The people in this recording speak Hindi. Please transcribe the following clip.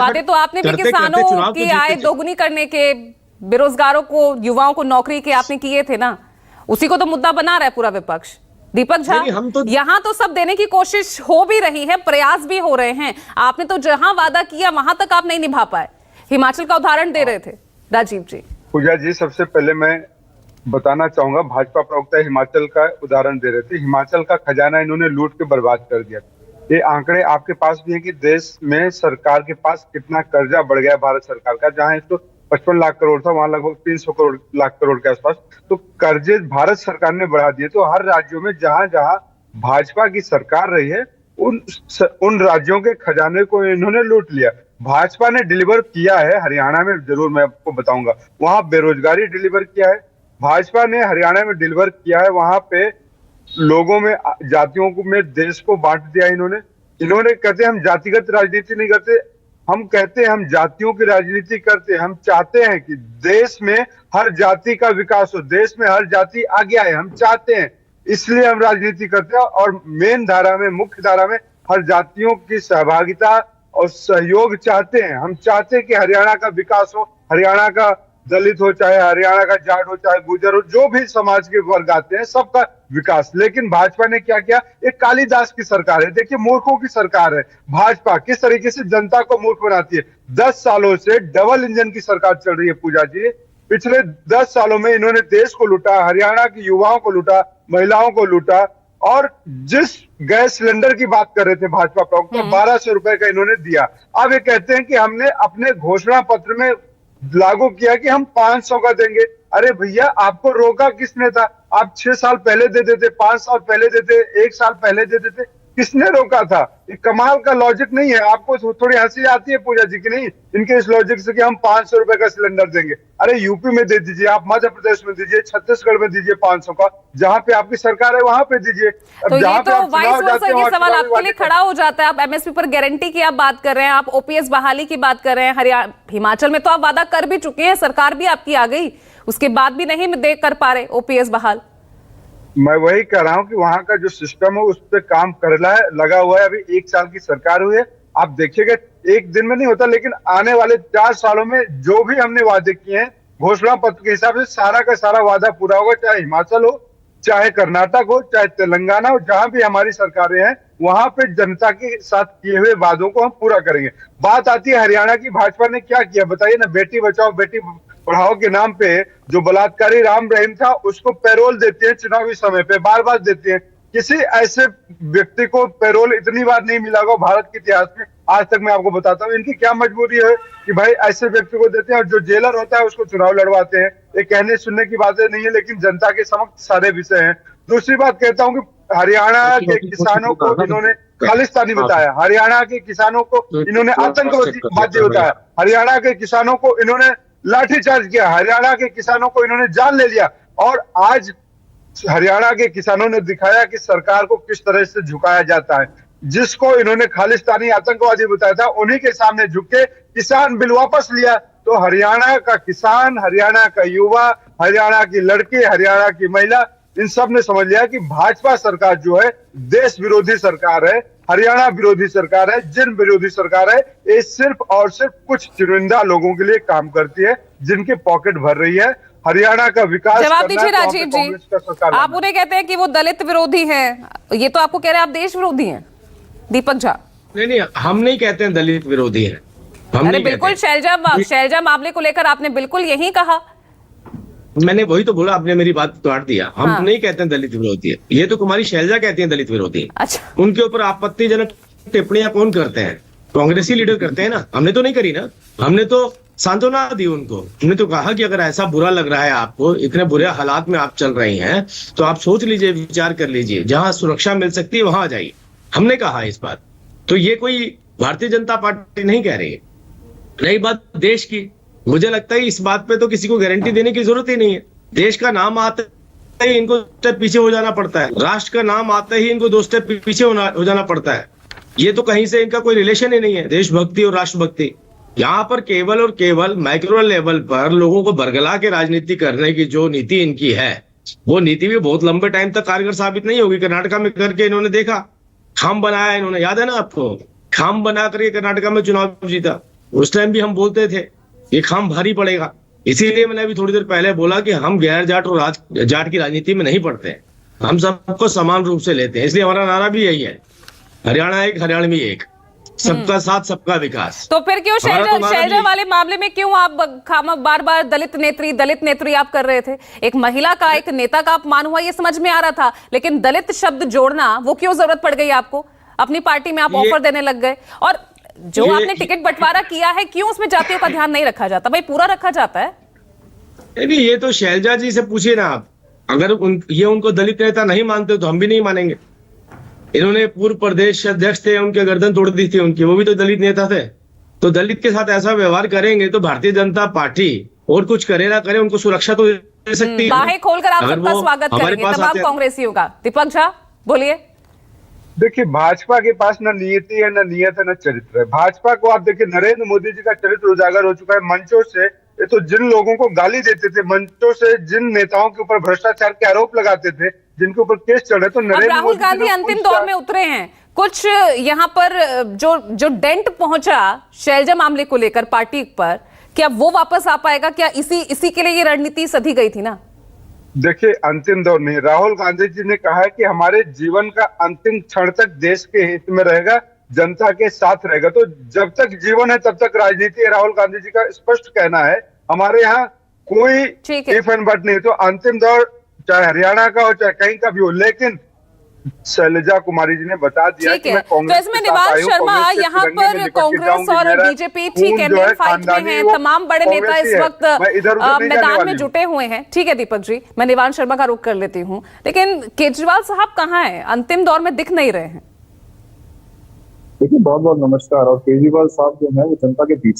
बातें तो आपने भी किसानों की आय दोगुनी करने के, बेरोजगारों को, युवाओं को नौकरी के आपने किए थे ना, उसी को तो मुद्दा बना रहा है पूरा विपक्ष। दीपक झा, यहाँ तो सब देने की कोशिश हो भी रही है, प्रयास भी हो रहे हैं। आपने तो जहां वादा किया वहां तक आप नहीं निभा पाए। हिमाचल का उदाहरण दे रहे थे राजीव जी। पूजा जी, सबसे पहले मैं बताना चाहूंगा, भाजपा प्रवक्ता हिमाचल का उदाहरण दे रहे थे। हिमाचल का खजाना इन्होंने लूट के बर्बाद कर दिया। ये आंकड़े आपके पास भी है कि देश में सरकार के पास कितना कर्जा बढ़ गया भारत सरकार का। जहां 155 लाख करोड़ था, वहां लगभग 300 लाख करोड़ के आसपास तो कर्जे भारत सरकार ने बढ़ा दिए। तो हर राज्यों में जहां जहां भाजपा की सरकार रही है, उन राज्यों के खजाने को इन्होंने लूट लिया। भाजपा ने डिलीवर किया है हरियाणा में, जरूर मैं आपको बताऊंगा। वहां बेरोजगारी डिलीवर किया है भाजपा ने, हरियाणा में डिलीवर किया है। वहां पे लोगों में, जातियों को में देश को बांट दिया इन्होंने कहते हैं हम जातिगत राजनीति नहीं करते, हम कहते हैं हम जातियों की राजनीति करते हैं। हम चाहते हैं कि देश में हर जाति का विकास हो, देश में हर जाति आगे आए, हम चाहते हैं, इसलिए हम राजनीति करते हैं। और मेन धारा में, मुख्य धारा में हर जातियों की सहभागिता और सहयोग चाहते हैं। हम चाहते हैं कि हरियाणा का विकास हो, हरियाणा का दलित हो, चाहे हरियाणा का जाट हो, चाहे गुर्जर हो, जो भी समाज के वर्ग आते हैं, सबका विकास। लेकिन भाजपा ने क्या किया? एक कालिदास की सरकार है। देखिए, मूर्खों की सरकार है भाजपा। किस तरीके से जनता को मूर्ख बनाती है। 10 सालों से डबल इंजन की सरकार चल रही है पूजा जी। पिछले 10 सालों में इन्होंने देश को लूटा, हरियाणा की युवाओं को लूटा, महिलाओं को लूटा। और जिस गैस सिलेंडर की बात कर रहे थे भाजपा प्रवक्ता, 1200 रुपए का इन्होंने दिया। अब ये कहते हैं कि हमने अपने घोषणा पत्र में लागू किया कि हम 500 का देंगे। अरे भैया, आपको रोका किसने था? आप 6 साल पहले दे देते, 5 साल पहले देते, 1 साल पहले दे देते, किसने रोका था? ये कमाल का लॉजिक नहीं है? आपको थोड़ी हंसी आती है पूजा जी की नहीं इनके इस लॉजिक से कि हम 500 रुपए का सिलेंडर देंगे? अरे यूपी में दे दीजिए, आप मध्य प्रदेश में दीजिए, छत्तीसगढ़ में दीजिए 500 का, जहां पे आपकी सरकार है वहां पे दीजिए। तो ये तो वाइस वर्सा ये सवाल आपके लिए खड़ा हो जाता है। आप एमएसपी पर गारंटी की आप बात कर रहे हैं, आप ओपीएस बहाली की बात कर रहे हैं। हरियाणा, हिमाचल में तो आप वादा कर भी चुके हैं, सरकार भी आपकी आ गई, उसके बाद भी नहीं दे कर पा रहे ओपीएस बहाल। मैं वही कह रहा हूं कि वहां का जो सिस्टम है उस पर काम कर रहा है, लगा हुआ है। अभी 1 साल की सरकार हुई है, आप देखिएगा एक दिन में नहीं होता, लेकिन आने वाले 4 सालों में जो भी हमने वादे किए हैं घोषणा पत्र के हिसाब से सारा का सारा वादा पूरा होगा। चाहे हिमाचल हो, चाहे कर्नाटक हो, चाहे तेलंगाना हो, जहां भी हमारी सरकारें हैं वहां पे जनता के साथ किए हुए वादों को हम पूरा करेंगे। बात आती है हरियाणा की, भाजपा ने क्या किया बताइए ना। बेटी बचाओ बेटी पढ़ाओ के नाम पे जो बलात्कारी राम रहीम था उसको पैरोल देते हैं, चुनावी समय पे बार बार देते हैं। किसी ऐसे व्यक्ति को पैरोल इतनी बार नहीं मिला होगा भारत के इतिहास में आज तक। मैं आपको बताता हूँ इनकी क्या मजबूरी है कि भाई ऐसे व्यक्ति को देते हैं, और जो जेलर होता है उसको चुनाव लड़वाते हैं। ये कहने सुनने की बातें नहीं है, लेकिन जनता के समक्ष सारे विषय हैं। दूसरी बात कहता हूँ कि हरियाणा के किसानों को इन्होंने खालिस्तानी बताया, हरियाणा के किसानों को इन्होंने आतंकवादी बताया, हरियाणा के किसानों को इन्होंने लाठीचार्ज किया, हरियाणा के किसानों को इन्होंने जान ले लिया। और आज हरियाणा के किसानों ने दिखाया कि सरकार को किस तरह से झुकाया जाता है। जिसको इन्होंने खालिस्तानी आतंकवादी बताया था, उन्हीं के सामने झुक के किसान बिल वापस लिया। तो हरियाणा का किसान, हरियाणा का युवा, हरियाणा की लड़की, हरियाणा की महिला, इन सब ने समझ लिया कि भाजपा सरकार जो है देश विरोधी सरकार है, हरियाणा विरोधी सरकार है, जिन विरोधी सरकार है। ये सिर्फ और सिर्फ कुछ चुनिंदा लोगों के लिए काम करती है, जिनके पॉकेट भर रही है। हरियाणा का विकास जवाब दीजिए राजीव जी। आप उन्हें कहते हैं कि वो दलित विरोधी हैं, ये तो आपको कह रहे हैं आप देश विरोधी हैं। दीपक झा, नहीं, हम नहीं कहते हैं दलित विरोधी है। अरे बिल्कुल, शैलजा मामले को लेकर आपने बिल्कुल यही कहा। मैंने वही तो बोला, आपने मेरी बात काट दिया। हम नहीं कहते हैं दलित विरोधी है, ये तो कुमारी शैलजा कहती हैं दलित विरोधी। अच्छा, उनके ऊपर आपत्तिजनक टिप्पणियां कौन करते हैं? कांग्रेसी लीडर करते हैं ना, हमने तो नहीं करी ना। हमने तो सांत्वना दी उनको। हमने तो कहा कि अगर ऐसा बुरा लग रहा है आपको, इतने बुरे हालात में आप चल रही हैं, तो आप सोच लीजिए, विचार कर लीजिए, जहां सुरक्षा मिल सकती है वहां जाइए। हमने कहा इस बात। तो ये कोई भारतीय जनता पार्टी नहीं कह रही है। रही बात देश की, मुझे लगता है इस बात पे तो किसी को गारंटी देने की जरूरत ही नहीं है। देश का नाम आते ही इनको स्टेप पीछे हो जाना पड़ता है, राष्ट्र का नाम आते ही इनको 2 स्टेप पीछे हो जाना पड़ता है। ये तो कहीं से इनका कोई रिलेशन ही नहीं है, देशभक्ति और राष्ट्रभक्ति। यहाँ पर केवल और केवल माइक्रो लेवल पर लोगों को बरगला के राजनीति करने की जो नीति इनकी है, वो नीति भी बहुत लंबे टाइम तक कारगर साबित नहीं होगी। कर्नाटका में करके इन्होंने देखा, खाम बनाया इन्होंने, याद है ना आपको? खाम बना करके कर्नाटका में चुनाव जीता। उस टाइम भी हम बोलते थे ये खाम भारी पड़ेगा। इसीलिए मैंने अभी थोड़ी देर पहले बोला कि हम गैर जाट और जाट की राजनीति में नहीं पड़ते हैं, हम सबको समान रूप से लेते हैं। इसलिए हमारा नारा भी यही है, हरियाणा एक, हरियाणवी एक, सबका साथ सबका विकास। तो फिर क्यों शैलजा वाले मामले में क्यों आप बार बार दलित नेत्री आप कर रहे थे? एक महिला का, एक नेता का अपमान हुआ, ये समझ में आ रहा था, लेकिन दलित शब्द जोड़ना वो क्यों जरूरत पड़ गई आपको? अपनी पार्टी में आप ऑफर देने लग गए। और जो आपने टिकट बंटवारा किया है, क्यों उसमें जातियों का ध्यान नहीं रखा जाता? भाई पूरा रखा जाता है। नहीं, ये तो शैलजा जी से पूछिए ना आप। अगर ये उनको दलित नेता नहीं मानते तो हम भी नहीं मानेंगे। इन्होंने पूर्व प्रदेश अध्यक्ष थे, उनके गर्दन तोड़ दी थी उनकी, वो भी तो दलित नेता थे। तो दलित के साथ ऐसा व्यवहार करेंगे तो भारतीय जनता पार्टी और कुछ करे ना करे, उनको सुरक्षा तो दे सकती है। बाहें खोलकर आप सबका स्वागत करेंगे तमाम कांग्रेसियों का। दीपक झा बोलिए। देखिए, भाजपा के पास ना नीति है, ना नियत है, ना चरित्र है। भाजपा को आप देखिए, नरेंद्र मोदी जी का चरित्र उजागर हो चुका है। मंचों से ये तो जिन लोगों को गाली देते थे, मंचों से जिन नेताओं के ऊपर भ्रष्टाचार के आरोप लगाते थे, जिनके ऊपर केस चल रहे, तो नरेंद्र राहुल गांधी अंतिम दौर में उतरे हैं। कुछ यहाँ पर जो डेंट पहुंचा शैलजा मामले को लेकर पार्टी पर, क्या वो वापस आ पाएगा? क्या इसी के लिए ये रणनीति सधी गई थी ना? देखिए, अंतिम दौर नहीं। राहुल गांधी जी ने कहा है कि हमारे जीवन का अंतिम क्षण तक देश के हित में रहेगा, जनता के साथ रहेगा। तो जब तक जीवन है तब तक राजनीति है। राहुल गांधी जी का स्पष्ट कहना है, हमारे यहाँ कोई इफ एंड बट नहीं। तो अंतिम दौर चाहे हरियाणा का हो, चाहे कहीं का भी हो, लेकिन शैलजा कुमारी जी ने बता दिया कि मैं कांग्रेस तो इसमें निवास शर्मा यहाँ पर कांग्रेस और बीजेपी ठीक है, मेन फाइट में है। तमाम बड़े नेता इस वक्त मैदान में जुटे हुए हैं। ठीक है दीपक जी, मैं निवास शर्मा का रुख कर लेती हूँ, लेकिन केजरीवाल साहब कहाँ हैं? अंतिम दौर में दिख नहीं रहे हैं। देखिए, बहुत बहुत नमस्कार। और केजरीवाल साहब जो है वो जनता के बीच